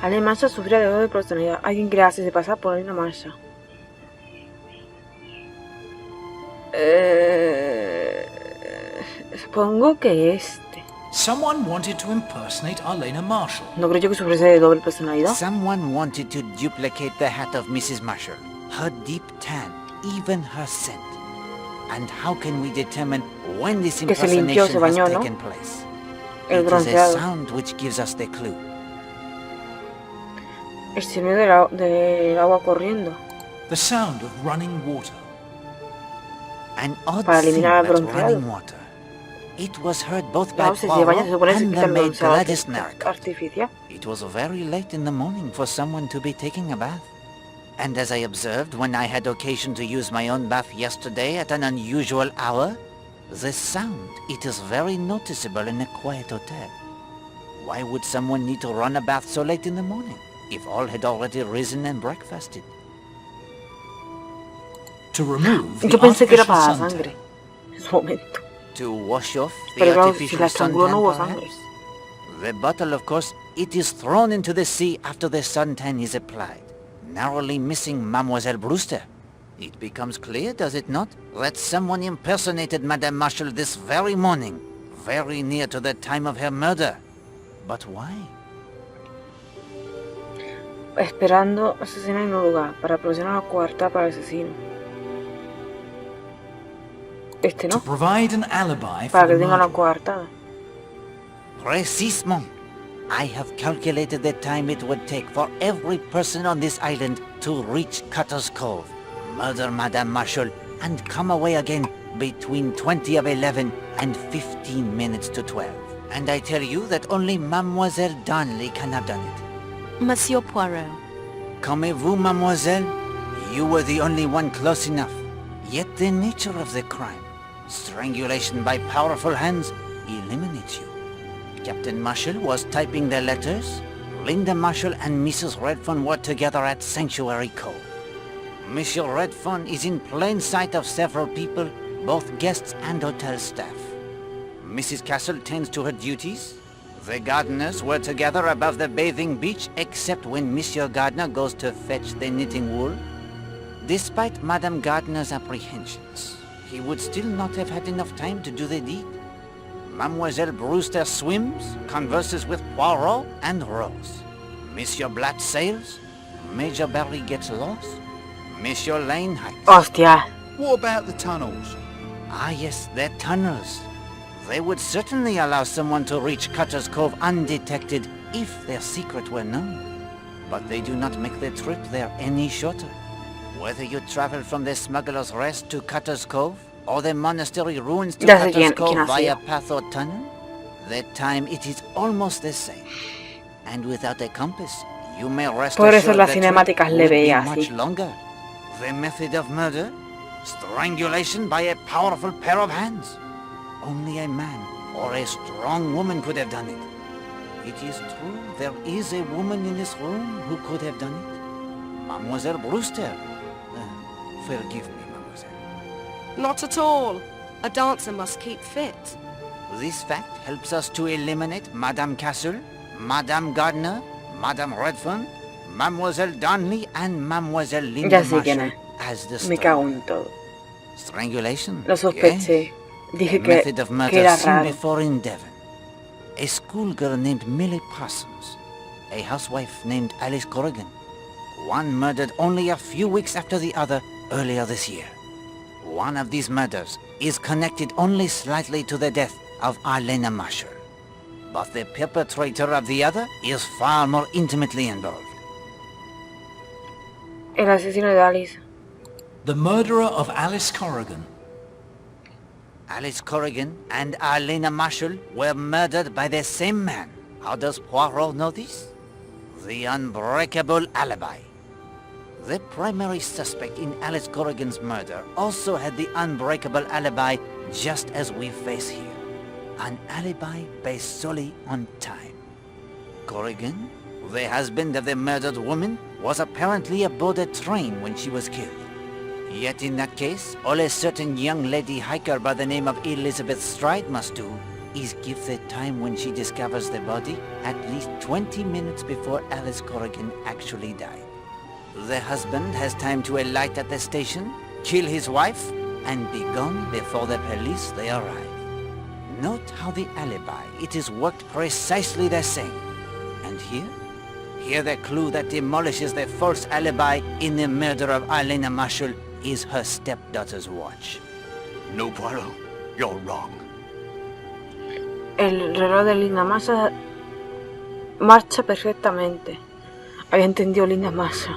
Ale Masha sufría de de personalidad. Alguien que le hace pasar por una Masha. Supongo que este. Someone wanted to impersonate Arlena Marshall. No creo yo que sufriese de doble personalidad. Someone wanted to duplicate the hat of Mrs. Marshall, her deep tan, even her scent. And how can we determine when this impersonation has taken place? It is a sound which gives us the clue. El sonido del agua corriendo. The sound of running water. An odd thing about running water. It was heard both by Poirot and the maid Gladys Narcott. It was very late in the morning for someone to be taking a bath. And as I observed when I had occasion to use my own bath yesterday at an unusual hour, the sound, it is very noticeable in a quiet hotel. Why would someone need to run a bath so late in the morning, if all had already risen and breakfasted? To remove the Yo pensé que era artificial para la suntan. sangre. En su momento. To wash off the Pero claro, si artificial la estranguló no hubo suntan, sangre. perhaps? The bottle, of course, it is thrown into the sea after the suntan is applied, narrowly missing Mademoiselle Brewster. It becomes clear, does it not, that someone impersonated Madame Marshall this very morning, very near to the time of her murder. But why? Esperando asesinar en un lugar para proporcionar una coartada para el asesino. Este To no, provide an alibi para for que the tenga una murder. coartada. Précisement. I have calculated the time it would take for every person on this island to reach Cutter's Cove, murder Madame Marshall, and come away again between 20 of 11 and 15 minutes to 12. And I tell you that only Mademoiselle Darnley can have done it. Monsieur Poirot. Comme-vous, mademoiselle? You were the only one close enough. Yet the nature of the crime, strangulation by powerful hands, eliminates you. Captain Marshall was typing the letters. Linda Marshall and Mrs. Redfern were together at Sanctuary Cove. Monsieur Redfern is in plain sight of several people, both guests and hotel staff. Mrs. Castle tends to her duties. The gardeners were together above the bathing beach, except when Monsieur Gardner goes to fetch the knitting wool. Despite Madame Gardner's apprehensions, he would still not have had enough time to do the deed. Mademoiselle Brewster swims, converses with Poirot and Rose. Monsieur Blatt sails. Major Barry gets lost. Monsieur Lane hikes. Hostia. What about the tunnels? Ah yes, the tunnels. They would certainly allow someone to reach Cutter's Cove undetected if their secret were known. But they do not make the trip there any shorter. Whether you travel from the Smuggler's Rest to Cutter's Cove, or the monastery ruins to Ya sé Cutter's quién Cove ha via sido. path or tunnel, the time it is almost the same. And without a compass, you may rest Por eso assured las the cinemáticas trip le would be veía much así. longer. The method of murder? Strangulation by a powerful pair of hands. Only a man or a strong woman could have done it. It is true, there is a woman in this room who could have done it. Mademoiselle Brewster. Forgive me, mademoiselle. Not at all. A dancer must keep fit. This fact helps us to eliminate Madame Castle, Madame Gardner, Madame Redfern, Mademoiselle Darnley, and Mademoiselle Linda Ya sé quién Marshall es. as the Me cago en todo. Strangulation. Lo sospeché. Yes. Dije The method of que murder era seen raro. before in Devon. A schoolgirl named Millie Parsons. A housewife named Alice Corrigan. One murdered only a few weeks after the other earlier this year. One of these murders is connected only slightly to the death of Arlena Marshall. But the perpetrator of the other is far more intimately involved. El asesino de Alice. The murderer of Alice Corrigan. Alice Corrigan and Arlena Marshall were murdered by the same man. How does Poirot know this? The unbreakable alibi. The primary suspect in Alice Corrigan's murder also had the unbreakable alibi just as we face here. An alibi based solely on time. Corrigan, the husband of the murdered woman, was apparently aboard a train when she was killed. Yet in that case, all a certain young lady hiker by the name of Elizabeth Stride must do is give the time when she discovers the body at least 20 minutes before Alice Corrigan actually died. The husband has time to alight at the station, kill his wife, and be gone before the police they arrive. Note how the alibi, it is worked precisely the same. And here the clue that demolishes the false alibi in the murder of Elena Marshall is her stepdaughter's watch. No, Poirot, you're wrong. El reloj de Linda marcha perfectamente. Había entendido Linda Massa.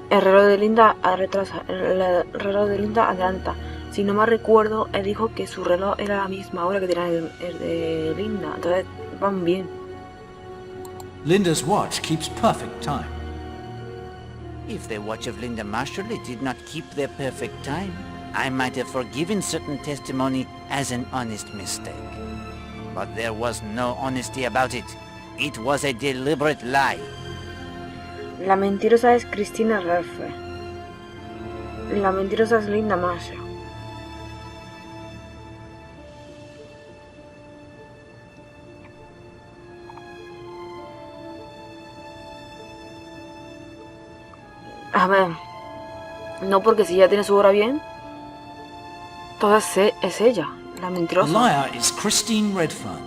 El reloj de Linda retrasa, el reloj de Linda adelanta. Si no me recuerdo, él dijo que su reloj era la misma hora que tenía el de Linda. Entonces van bien. Linda's watch keeps perfect time. If the watch of Linda Marshall did not keep the perfect time, I might have forgiven certain testimony as an honest mistake. But there was no honesty about it. It was a deliberate lie. La mentirosa es Christina Ralph. La mentirosa es Linda Massa. A ver, no, porque si ella tiene su hora bien, entonces es ella, la The mentirosa. liar is Christine Redfern.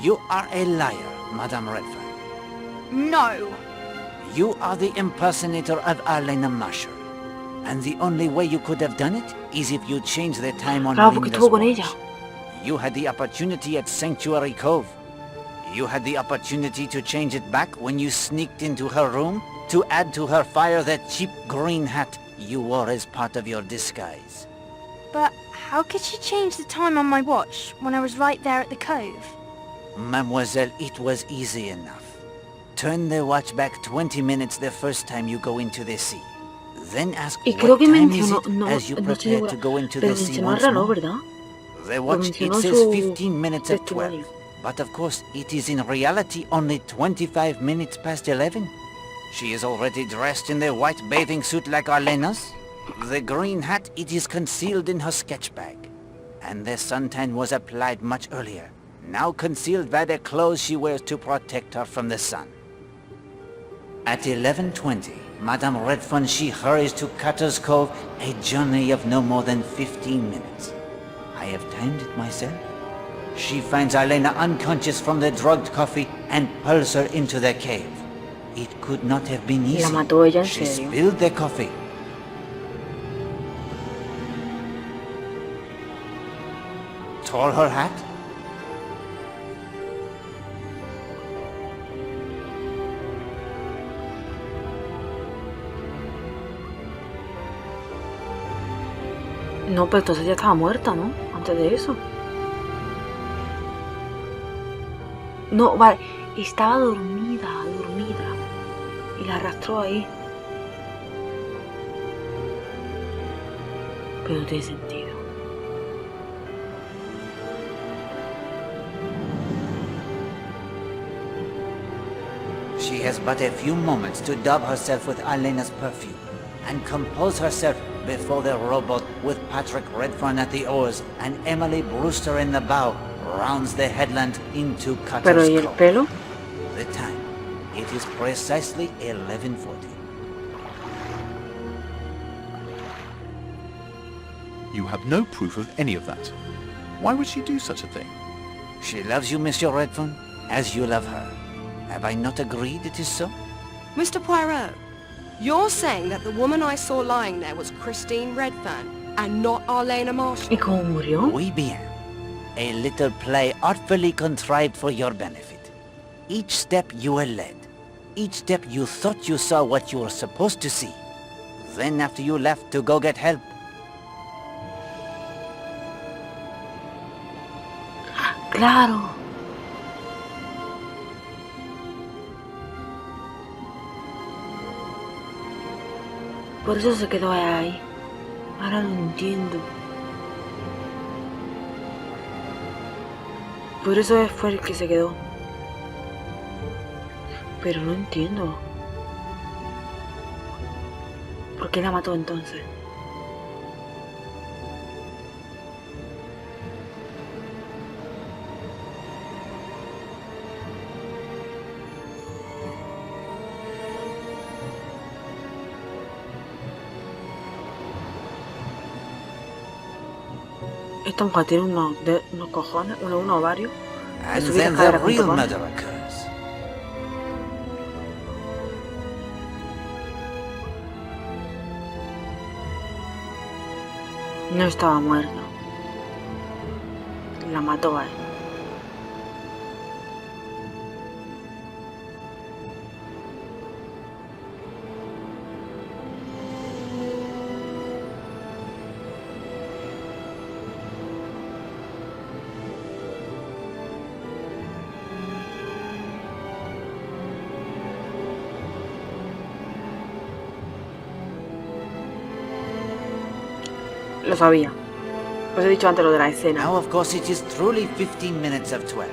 You are a liar, Madame Redfern. No! You are the impersonator of Elena Marshall. And the only way you could have done it is if you changed the time on Claro, porque Linda's estuvo con watch. ella. You had the opportunity at Sanctuary Cove. You had the opportunity to change it back when you sneaked into her room to add to her fire that cheap green hat you wore as part of your disguise. But how could she change the time on my watch when I was right there at the cove? Mademoiselle, it was easy enough. Turn the watch back 20 minutes the first time you go into the sea. Then ask Y what creo que time is mencionó, it no, as you no estoy prepare segura, to go into pero the sea mencionó el once reloj, more. ¿verdad? The Lo watch, it mencionó says su 15 minutes at 12. testimonio. But of course, it is in reality only 25 minutes past 11. She is already dressed in the white bathing suit like Elena's. The green hat, it is concealed in her sketch bag. And the suntan was applied much earlier, now concealed by the clothes she wears to protect her from the sun. At 11:20, Madame Redfern, she hurries to Cutter's Cove, a journey of no more than 15 minutes. I have timed it myself. She finds Elena unconscious from the drugged coffee and pulls her into the cave. It could not have been easy. La mató ella en She serio. spilled the coffee. Tore her hat. No, pero entonces ya estaba muerta, ¿no? Antes de eso. No, vale, estaba dormida. Y la arrastró ahí. Pero no tiene sentido. She has but a few moments to dab herself with Elena's perfume and compose herself before the rowboat with Patrick Redfern at the oars and Emily Brewster in the bow rounds the headland into Pero Cutter's ¿y el Cove. pelo? The time, it is precisely 11:40. You have no proof of any of that. Why would she do such a thing? She loves you, Monsieur Redfern, as you love her. Have I not agreed it is so? Mr. Poirot, you're saying that the woman I saw lying there was Christine Redfern and not Elena Marshall? ¿Y cómo murió? Oui bien. A little play artfully contrived for your benefit. Each step you were led. Each step you thought you saw what you were supposed to see. Then after you left to go get help, ¡Claro! Por eso se quedó ahí. Ahora lo entiendo. Por eso fue el que se quedó. Pero no entiendo. ¿Por qué la mató entonces? Esta mujer tiene unos cojones, unos ovarios. And subir then la the escalera real junto con- murder occurs. No estaba muerto. La mató a él. Lo sabía. Os he dicho antes lo de la escena. Now, of course, it is truly 15 minutes of 12.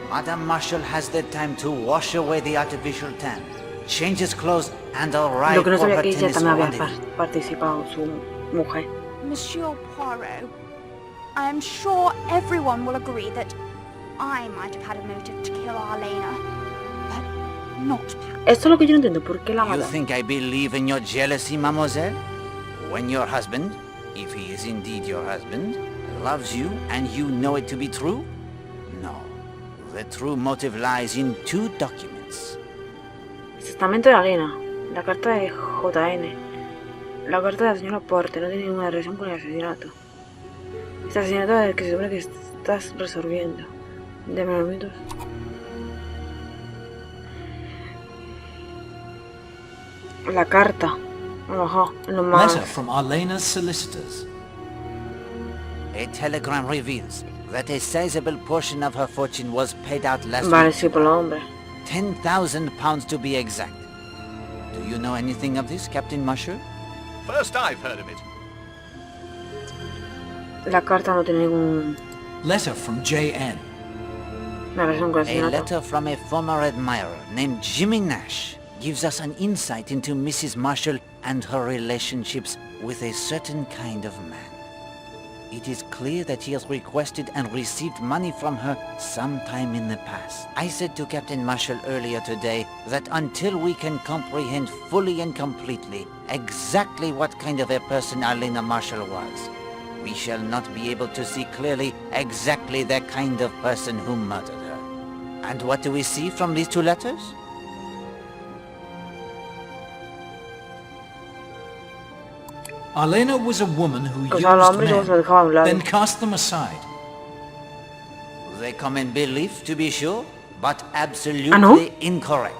Madame Marshall has the time to wash away the artificial tan, change his clothes, and arrive Lo que no for sabía her que ella tennis también había rendezvous. participado, su mujer. Monsieur Poirot, I am sure everyone will agree that I might have had a motive to kill Arlena, but not Pat. Esto es lo que yo no entiendo. ¿Por qué la You mató? think I believe in your jealousy, mademoiselle? When your husband, if he is indeed your husband, loves you and you know it to be true? No. The true motive lies in two documents. El testamento de Elena, la carta de JN, la carta de la señora Porte no tiene ninguna relación con el asesinato. Este asesinato es el que se supone que estás resolviendo. Deme unos minutos. La carta. Ajá, lo más. Letter from Arlena's solicitors. A telegram reveals that a sizable portion of her fortune was paid out last Vale, week. sí, por los hombres. 10,000 pounds to be exact. Do you know anything of this, Captain Marshall? First I've heard of it. La carta no tiene ninguna Letter from JN. relación con el A asesinato. letter from a former admirer named Jimmy Nash gives us an insight into Mrs. Marshall and her relationships with a certain kind of man. It is clear that he has requested and received money from her sometime in the past. I said to Captain Marshall earlier today that until we can comprehend fully and completely exactly what kind of a person Arlena Marshall was, we shall not be able to see clearly exactly the kind of person who murdered her. And what do we see from these two letters? Arlena was a woman who Que usaba los used hombres y luego se los men, dejaba a un lado. then cast them aside. They come in belief, to be sure, but absolutely Ah, ¿no? incorrect.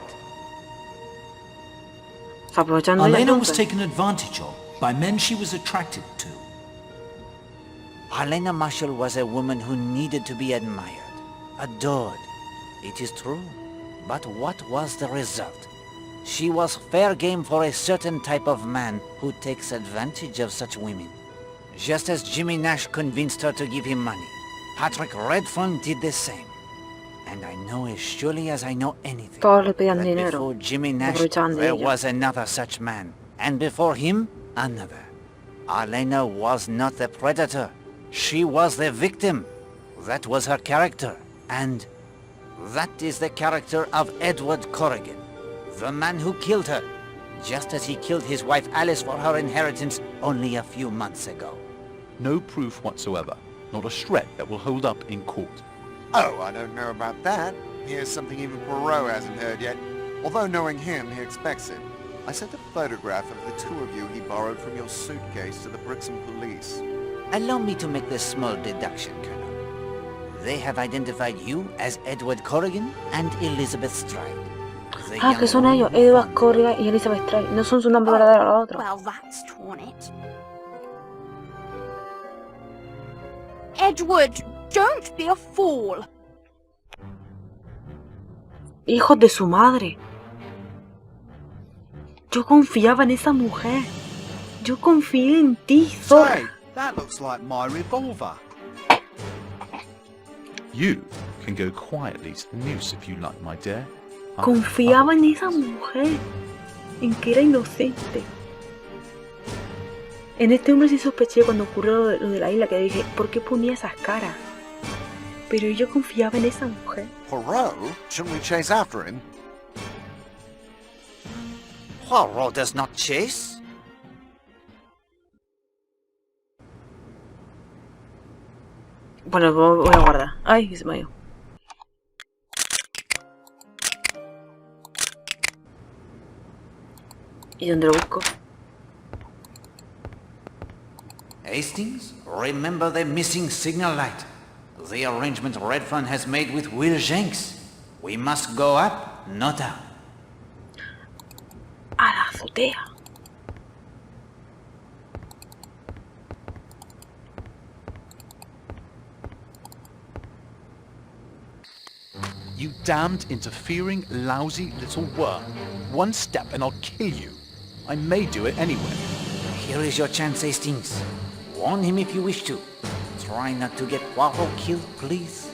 Se aprovechan de ella Arlena was entonces. taken advantage of by men she was attracted to. Arlena Marshall was a woman who needed to be admired, adored. It is true. But what was the result? She was fair game for a certain type of man who takes advantage of such women. Just as Jimmy Nash convinced her to give him money, Patrick Redfern did the same. And I know as surely as I know anything, Todos le pedían that dinero. before Jimmy Se Nash, aprovechaban de there ella. was another such man. And before him, another. Arlena was not the predator. She was the victim. That was her character. And that is the character of Edward Corrigan, the man who killed her, just as he killed his wife Alice for her inheritance only a few months ago. No proof whatsoever. Not a shred that will hold up in court. Oh, I don't know about that. Here's something even Poirot hasn't heard yet. Although knowing him, he expects it. I sent a photograph of the two of you he borrowed from your suitcase to the Brixham police. Allow me to make this small deduction, Colonel. They have identified you as Edward Corrigan and Elizabeth Stride. The Ah, young que son woman ellos, who Edward found Corrigan y Elizabeth Stride. No son su nombre verdadero los otros. Well, that's torn it. Edward, don't be a fool. Hijos de su madre. Yo confiaba en esa mujer. Yo confié en ti, zorra. Say, that looks like my revolver. You can go quietly to the noose if you like, my dear. Confiaba en esa mujer. En que era inocente. En este hombre sí sospeché cuando ocurrió lo de la isla, que dije, ¿por qué ponía esas caras? Pero yo confiaba en esa mujer. Poirot? Shouldn't we chase after him? Poirot does not chase. Bueno, voy a guardar. Ay, que se me ha ido. ¿Y dónde lo busco? Hastings, remember the missing signal light. The arrangement Redfern has made with Will Jenks. We must go up, not down. A la azotea. You damned, interfering, lousy little worm. One step and I'll kill you. I may do it anyway. Here is your chance, Hastings. Warn him if you wish to. Try not to get Poirot killed, please.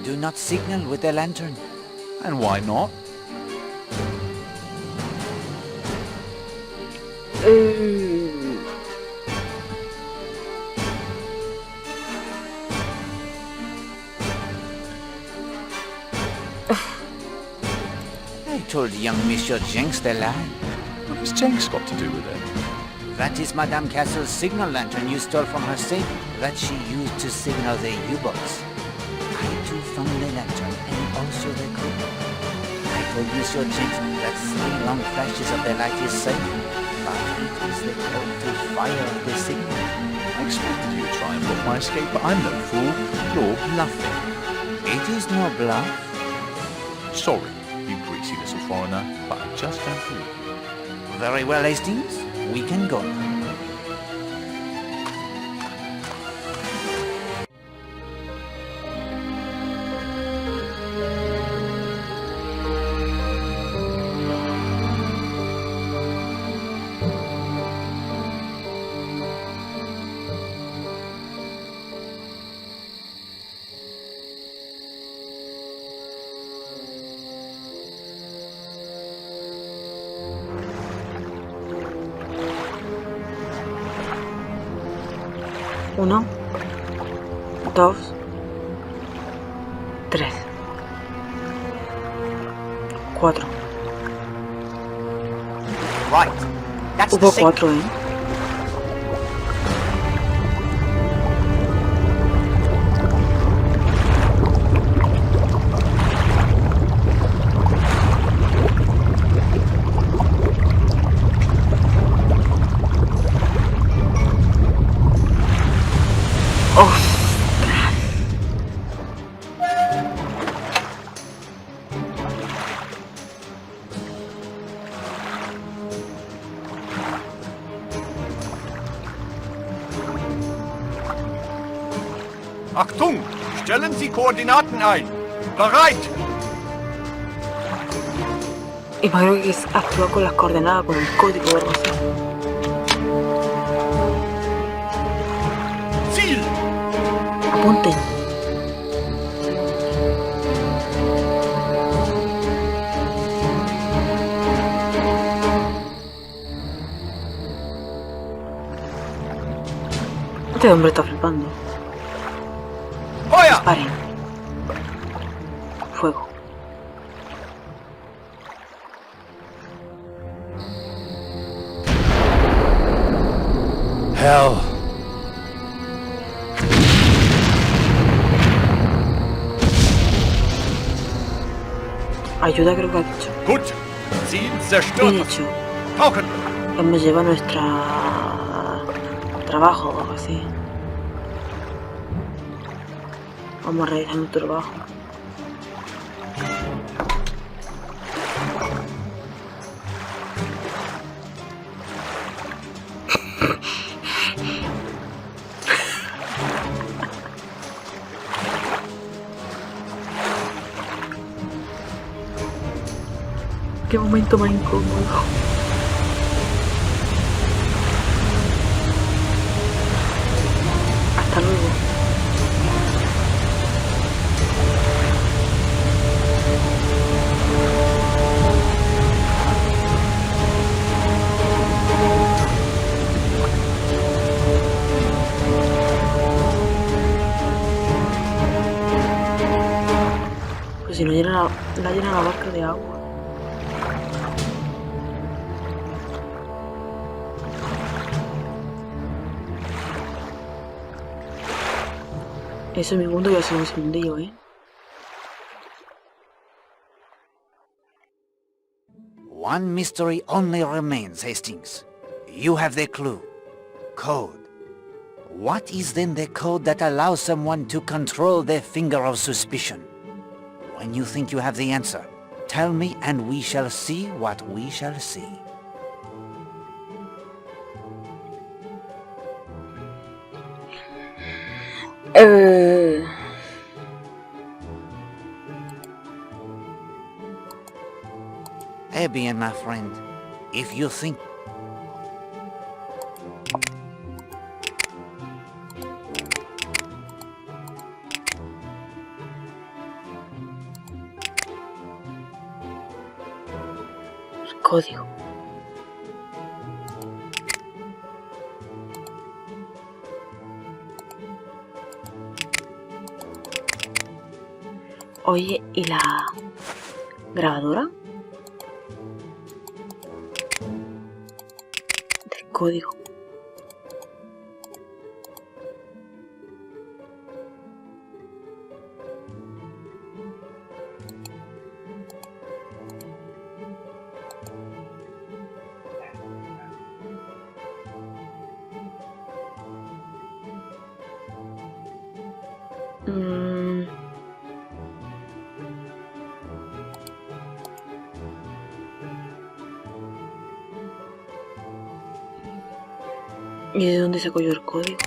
Do not signal with the lantern. And why not? I told young Monsieur Jenks the lie. What has Jenks got to do with it? That is Madame Castle's signal lantern you stole from her safe that she used to signal the U-boats. I too found the lantern and also the crew. I told Monsieur Jenks that 3 long flashes of the light is safe, but it is the code to fire the signal. I expected you to try and block my escape, but I'm no fool. You're bluffing. It is no bluff. Sorry, you greasy little foreigner, but I just don't believe you. Very well, Hastings. We can go. Uno, 2, 3, 4. Right. That's Hubo the signal. 4, ¿eh? Achtung! Stellen Sie Koordinaten ein! Bereit! Imagino que actúa con las coordenadas, con el código o algo así. Ziel! Apunten. Este hombre está flipando. Feuer! Paren. Fuego. Hell. Ayuda, creo que ha dicho. Gut! Ziel Bien zerstört! hecho. Tauchen! Hemos llevado nuestra trabajo o algo así. Vamos a realizar nuestro trabajo. Qué momento más incómodo. Hasta luego. Pues si no llena la barca de agua. Eso es mi mundo y eso no es mi mundillo, ¿eh? One mystery only remains, Hastings. You have the clue. Code. What is then the code that allows someone to control their finger of suspicion? When you think you have the answer, tell me and we shall see what we shall see. Bien, my friend. If you think... Código. Oye, ¿y la grabadora? Del código. ¿Y de dónde saco yo el código?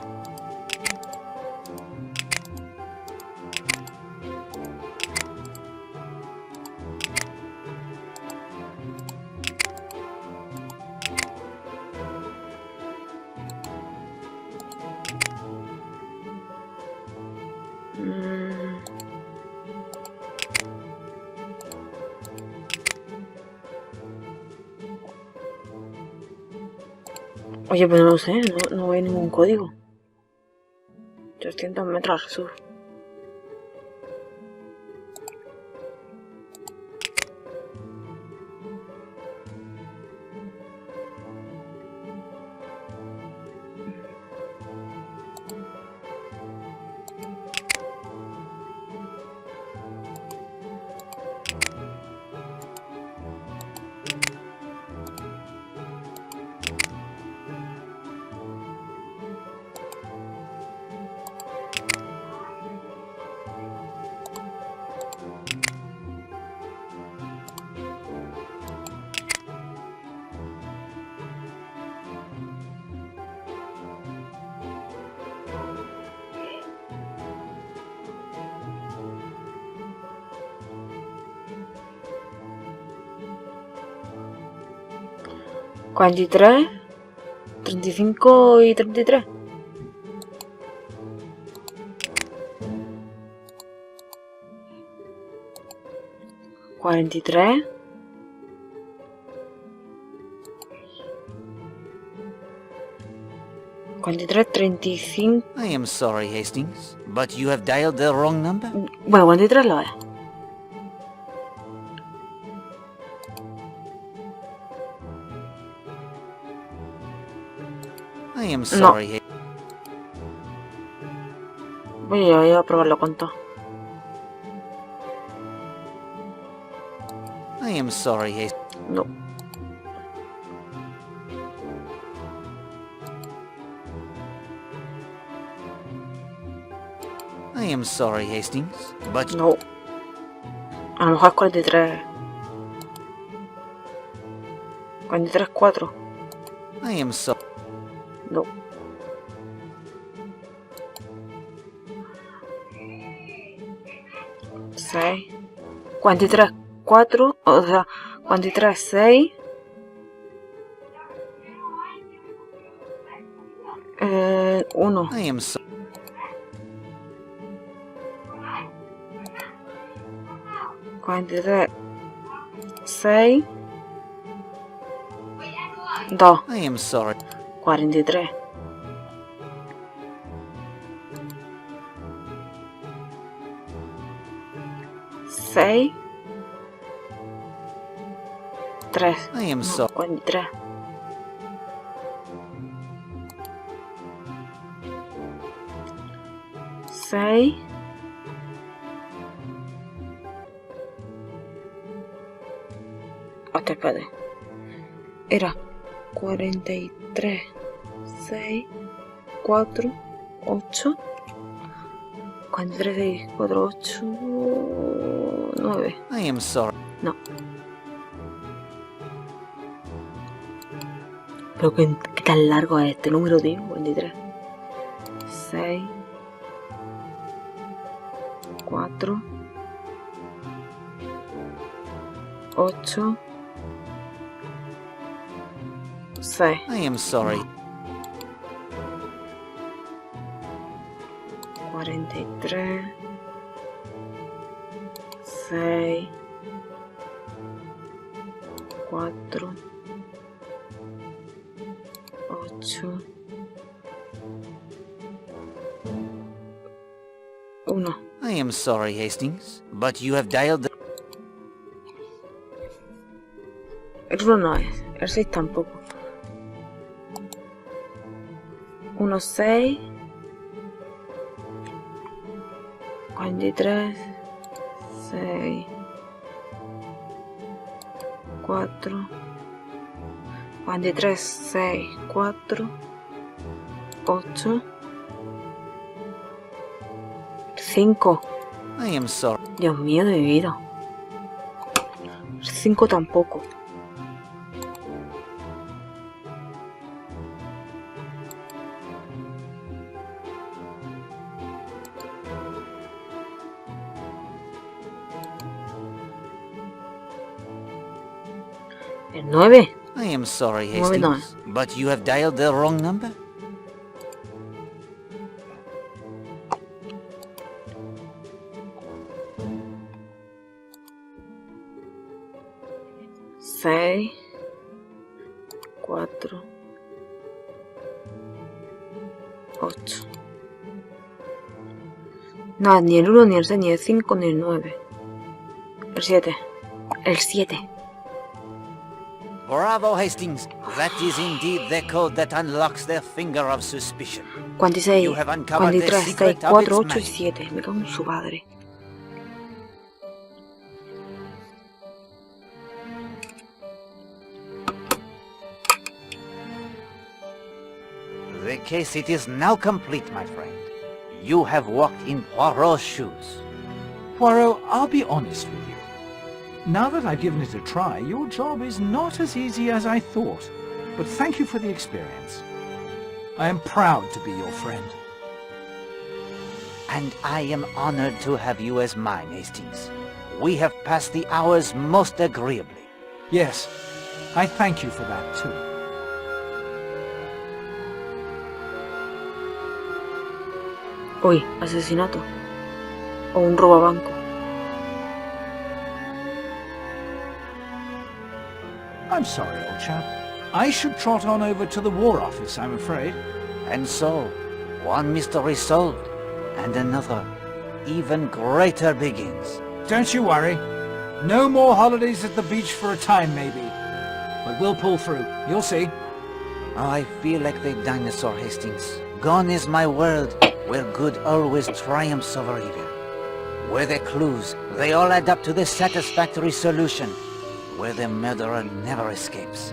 Oye, pues no sé, no hay ningún código. 300 metros al sur. ¿43? ¿35 y 33? ¿43? ¿43, 35? I am sorry, Hastings, but you have dialed the wrong number. Bueno, 43 lo es. I am sorry. Voy a probarlo cuánto. I am sorry, Hastings. No. I am sorry, Hastings, but... No. A lo mejor es 43. 43, 4. I am sorry. No. ¿6? 43, 4. O sea, 43, 6. 1. I am sorry. 43, 6. 2. I am sorry. 43. 6. 3. I am sorry. 43. 6. 6. Hasta espérate. Era 43, 6, 4, 8. 43, 6, 4, 8, 9. I am sorry. No. Pero ¿qué tan largo es este número, tío? 43. 6. 4. 8. 6. I am sorry. 43. 6. 4. 8. 1. I am sorry, Hastings, but you have dialed the... El 1 no es, el 6 tampoco. 1, 6. 43. 6. 4. 43, 6, 4. 8. 5. I am sorry. Dios mío de mi vida. 5 tampoco. El 9. I am sorry, 9 no Hastings, but you have dialed the wrong number. Seis, 4, 8. Nada, ni el 1, ni el 6, ni el 5, ni el 9. El 7. El 7. Bravo, Hastings. That is indeed the code that unlocks the finger of suspicion. 46, You have uncovered the 43, 6, secret of 4, its 8 y magic. 7. Me cago en su padre. The case, it is now complete, my friend. You have walked in Poirot's shoes. Poirot, I'll be honest with you. Now that I've given it a try, your job is not as easy as I thought. But thank you for the experience. I am proud to be your friend. And I am honored to have you as mine, Hastings. We have passed the hours most agreeably. Yes, I thank you for that too. Uy, asesinato. O un robabanco. I'm sorry, old chap. I should trot on over to the War Office, I'm afraid. And so, one mystery solved, and another, even greater begins. Don't you worry. No more holidays at the beach for a time, maybe. But we'll pull through. You'll see. I feel like the dinosaur, Hastings. Gone is my world, where good always triumphs over evil. Where the clues, they all add up to the satisfactory solution. Where the murderer never escapes.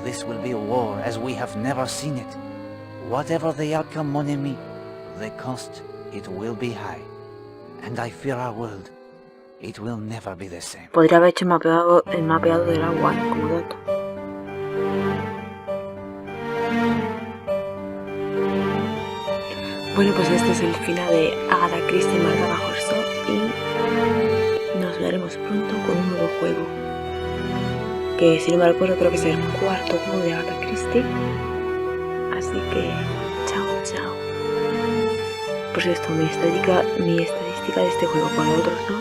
This will be a war as we have never seen it. Whatever the outcome, mon ami, the cost, it will be high. And I fear our world, it will never be the same. Podría haber hecho el mapeado del agua, como dato. Bueno, pues este es el final de Agatha Christie Maldad bajo y nos veremos pronto con un nuevo juego. Que si no me recuerdo creo que es el cuarto juego de Agatha Christie. Así que chao, chao. Por cierto, mi estadística de este juego con los otros no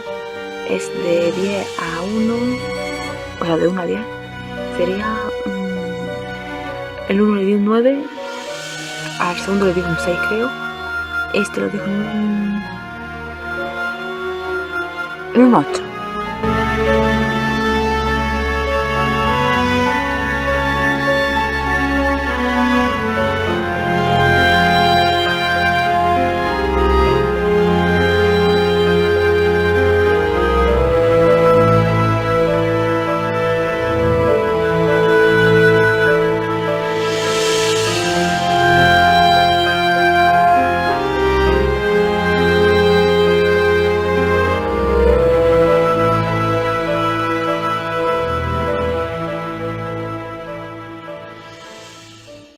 es de 10 a 1, o sea de 1 a 10. Sería el 1 le di un 9, al segundo le di un 6 creo. Este lo dejo en un 8.